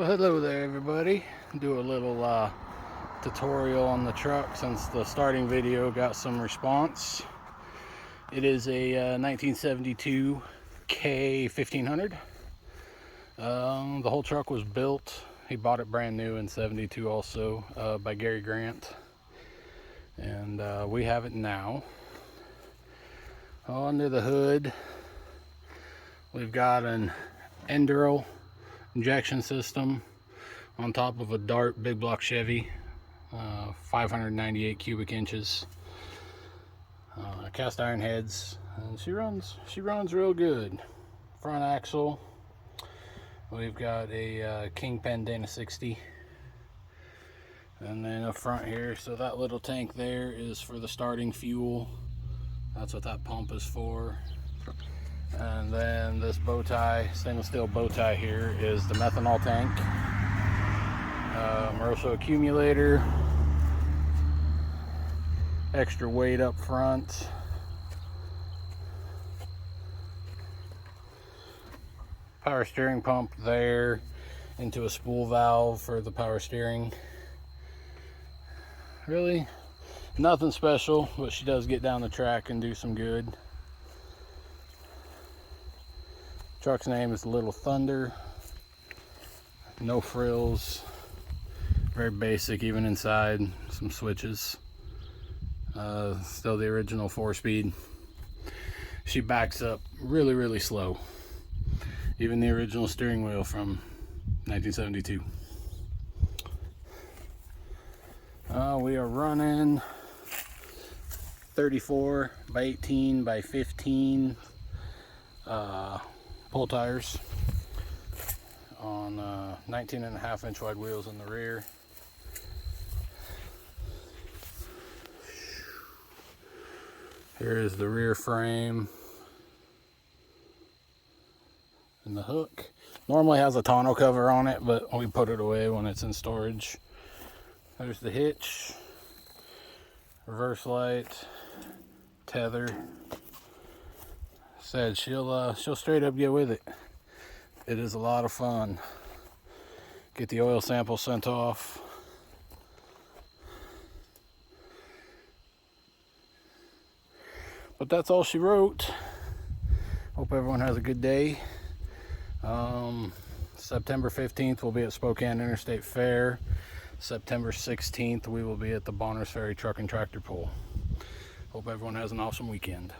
Well, hello there, everybody. Do a little tutorial on the truck since the starting video got some response. It is a 1972 K1500. The whole truck was built. He bought it brand new in '72 also by Gary Grant. And we have it now. Under the hood, we've got an Enduro injection system on top of a Dart big block Chevy, 598 cubic inches, cast iron heads, and she runs real good. Front axle, we've got a Kingpin Dana 60, and then up front here, so that little tank there is for the starting fuel. That's what that pump is for. And then this bow tie, stainless steel bow tie here, is the methanol tank. Maroso accumulator, extra weight up front, power steering pump there into a spool valve for the power steering. Really nothing special, but she does get down the track and do some good. Truck's name is Little Thunder. No frills. Very basic, even inside. Some switches. Still the original 4-speed. She backs up really, really slow. Even the original steering wheel from 1972. We are running 34 by 18 by 15 pull tires on 19.5-inch wide wheels in the rear. Here is the rear frame and the hook. Normally has a tonneau cover on it, but we put it away when it's in storage. There's the hitch, reverse light, tether. Said she'll straight up get with it. It is a lot of fun. Get the oil sample sent off. But that's all she wrote. Hope everyone has a good day. September 15th we'll be at Spokane Interstate Fair. September 16th we will be at the Ferry Truck and Tractor Pull. Hope everyone has an awesome weekend.